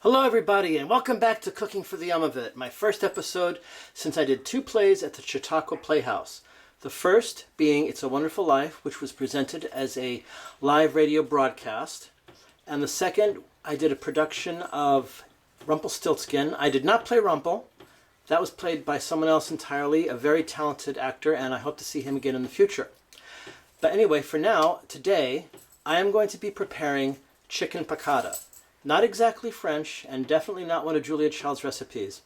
Hello everybody and welcome back to Cooking for the Yum of It, my first episode since I did 2 plays at the Chautauqua Playhouse. The first being It's a Wonderful Life, which was presented as a live radio broadcast. And the second, I did a production of Rumpelstiltskin. I did not play Rumpel. That was played by someone else entirely, a very talented actor, and I hope to see him again in the future. But anyway, for now, today, I am going to be preparing chicken piccata. Not exactly French, and definitely not one of Julia Child's recipes.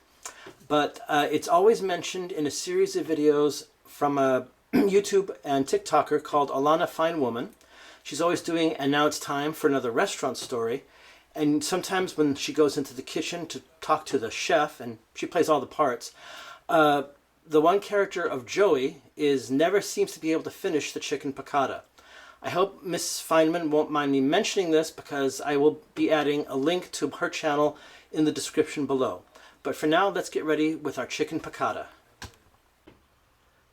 But it's always mentioned in a series of videos from a YouTube and TikToker called Alana Fine Woman. She's always doing, and now it's time for another restaurant story. And sometimes when she goes into the kitchen to talk to the chef, and she plays all the parts, the one character of Joey never seems to be able to finish the chicken piccata. I hope Miss Feynman won't mind me mentioning this because I will be adding a link to her channel in the description below. But for now, let's get ready with our chicken piccata.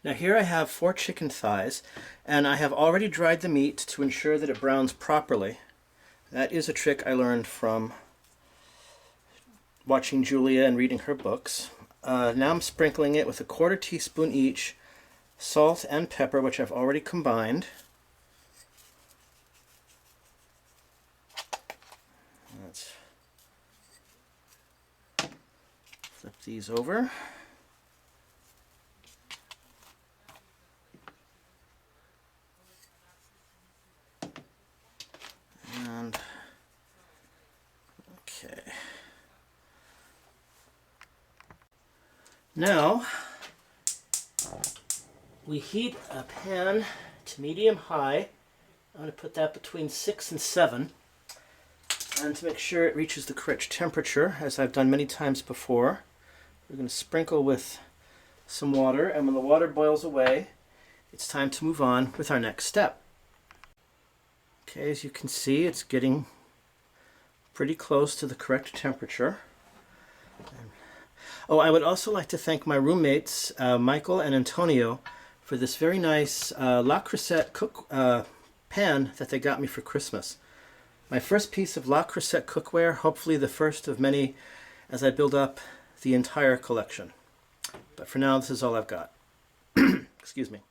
Now here I have 4 chicken thighs, and I have already dried the meat to ensure that it browns properly. That is a trick I learned from watching Julia and reading her books. Now I'm sprinkling it with 1/4 teaspoon each salt and pepper, which I've already combined. Let's flip these over. And okay. Now we heat a pan to medium high. I'm going to put that between 6 and 7. And to make sure it reaches the correct temperature, as I've done many times before, we're going to sprinkle with some water, and when the water boils away, it's time to move on with our next step. Okay, as you can see, it's getting pretty close to the correct temperature. Oh, I would also like to thank my roommates, Michael and Antonio, for this very nice La Crusette pan that they got me for Christmas. My first piece of La Crusette cookware, hopefully the first of many as I build up the entire collection. But for now, this is all I've got. Excuse me.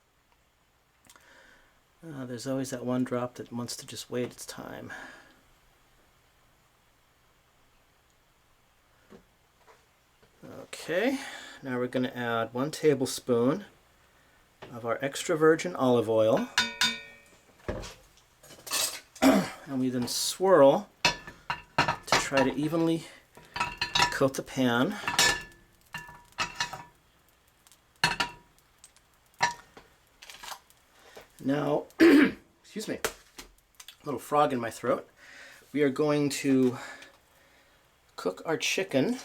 There's always that one drop that wants to just wait its time. Okay, now we're going to add 1 tablespoon of our extra virgin olive oil. And we then swirl to try to evenly coat the pan. Now, excuse me, a little frog in my throat. We are going to cook our chicken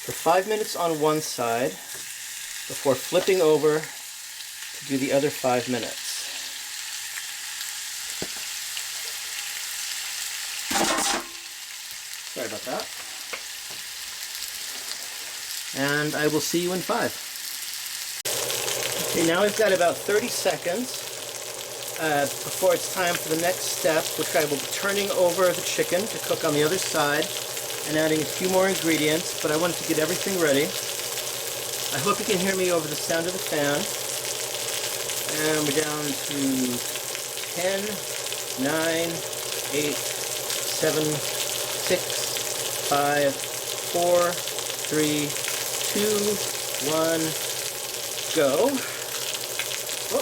for 5 minutes on one side before flipping over to do the other 5 minutes. Sorry about that. And I will see you in 5. Okay, now we've got about 30 seconds before it's time for the next step, which I will be turning over the chicken to cook on the other side and adding a few more ingredients, but I wanted to get everything ready. I hope you can hear me over the sound of the fan. And we're down to 10, 9, 8, 7, 6, 5, 4, 3, 2, 1, go. Oh.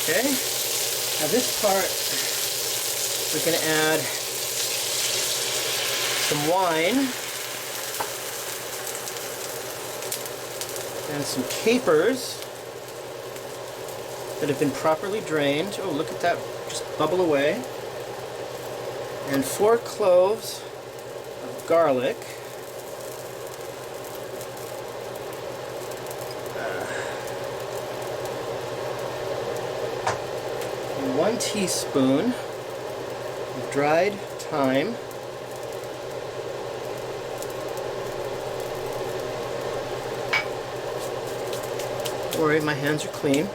Okay, now this part we're going to add some wine and some capers that have been properly drained. Oh, look at that, just bubble away. And 4 cloves of garlic. And 1 teaspoon of dried thyme. Don't worry, my hands are clean.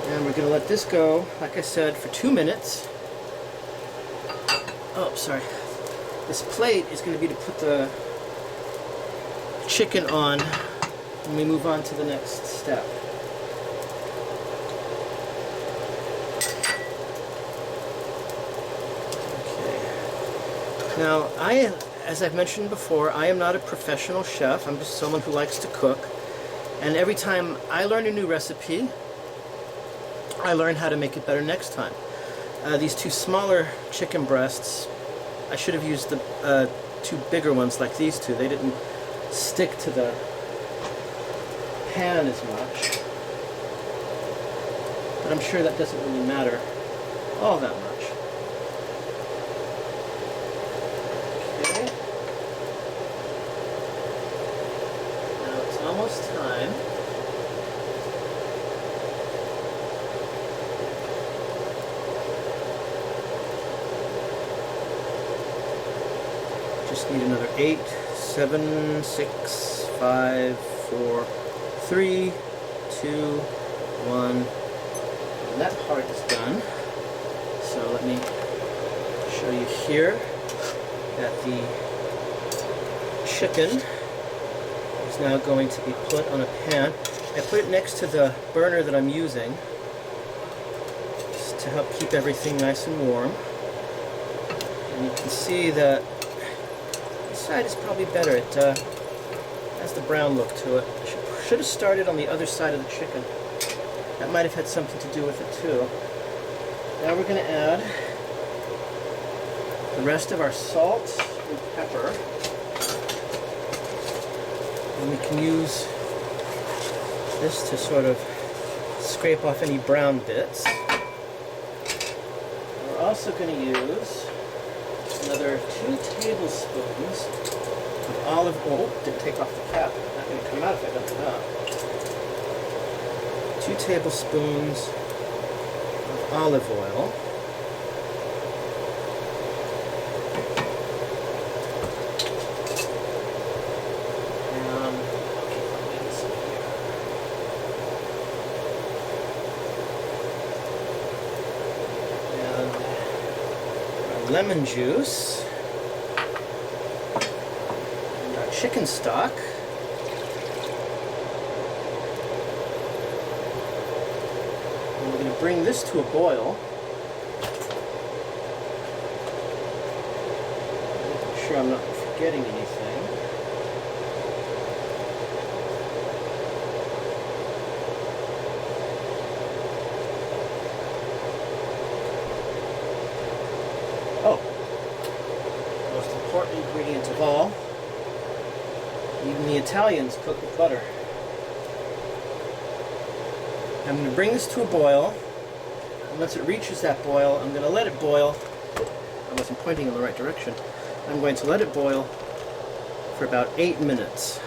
And we're going to let this go, like I said, for 2 minutes. Oh, sorry. This plate is going to be to put the chicken on when we move on to the next step. Okay. Now, as I've mentioned before, I am not a professional chef. I'm just someone who likes to cook. And every time I learn a new recipe, I learn how to make it better next time. These 2 smaller chicken breasts, I should have used the 2 bigger ones like these 2. They didn't stick to the pan as much. But I'm sure that doesn't really matter all that much. Okay. Now it's almost time. Just need another 8, 7, 6, 5, 4, 3, 2, 1. And that part is done. So let me show you here that the chicken is now going to be put on a pan. I put it next to the burner that I'm using just to help keep everything nice and warm. And you can see that this side is probably better. It has the brown look to it. I should have started on the other side of the chicken. That might have had something to do with it too. Now we're going to add the rest of our salt and pepper. And we can use this to sort of scrape off any brown bits. We're also going to use another 2 tablespoons of olive oil. Didn't take off the cap. Not going to come out if I don't do that. 2 tablespoons of olive oil. Lemon juice, and our chicken stock, and we're going to bring this to a boil. Making sure I'm not forgetting anything. Oh, most important ingredient of all, even the Italians cook with butter. I'm going to bring this to a boil, and once it reaches that boil, I'm going to let it boil. I wasn't pointing in the right direction. I'm going to let it boil for about 8 minutes.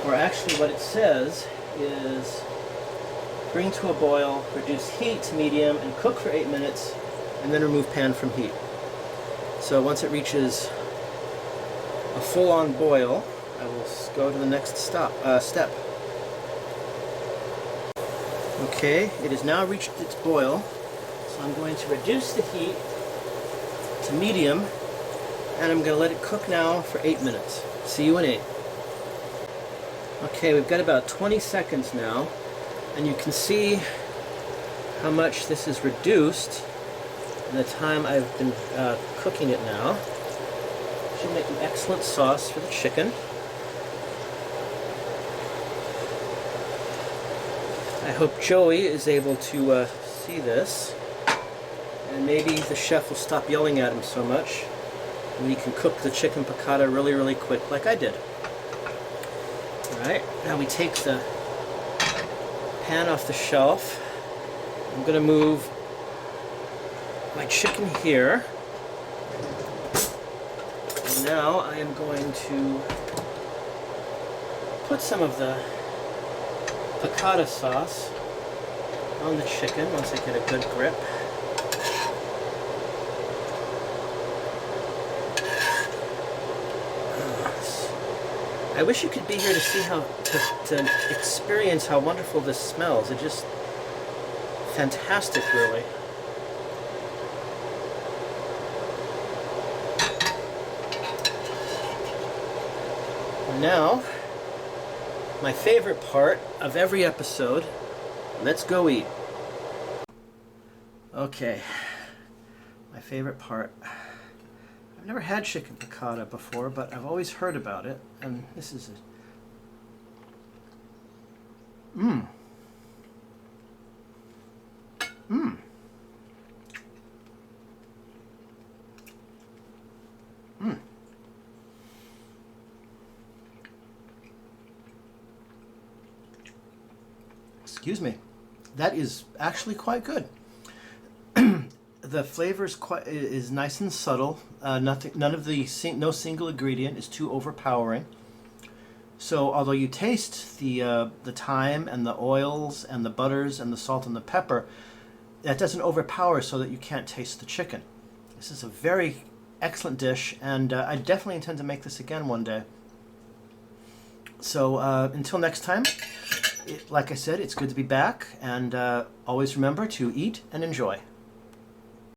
Or actually what it says is bring to a boil, reduce heat to medium, and cook for 8 minutes, and then remove pan from heat. So once it reaches a full-on boil, I will go to the next step. Okay, it has now reached its boil, so I'm going to reduce the heat to medium, and I'm going to let it cook now for 8 minutes. See you in 8. Okay, we've got about 20 seconds now, and you can see how much this is reduced in the time I've been cooking it now. Should make an excellent sauce for the chicken. I hope Joey is able to see this, and maybe the chef will stop yelling at him so much, and he can cook the chicken piccata really, really quick like I did. Alright, now we take the pan off the shelf. I'm going to move my chicken here. And now I am going to put some of the piccata sauce on the chicken once I get a good grip. I wish you could be here to see how, to experience how wonderful this smells. It's just fantastic, really. And now, my favorite part of every episode, let's go eat. Okay, my favorite part. I've never had chicken piccata before, but I've always heard about it, and this is Excuse me. That is actually quite good. The flavor is nice and subtle. No single ingredient is too overpowering. So although you taste the thyme and the oils and the butters and the salt and the pepper, that doesn't overpower so that you can't taste the chicken. This is a very excellent dish, and I definitely intend to make this again one day. So until next time, like I said, it's good to be back, and always remember to eat and enjoy.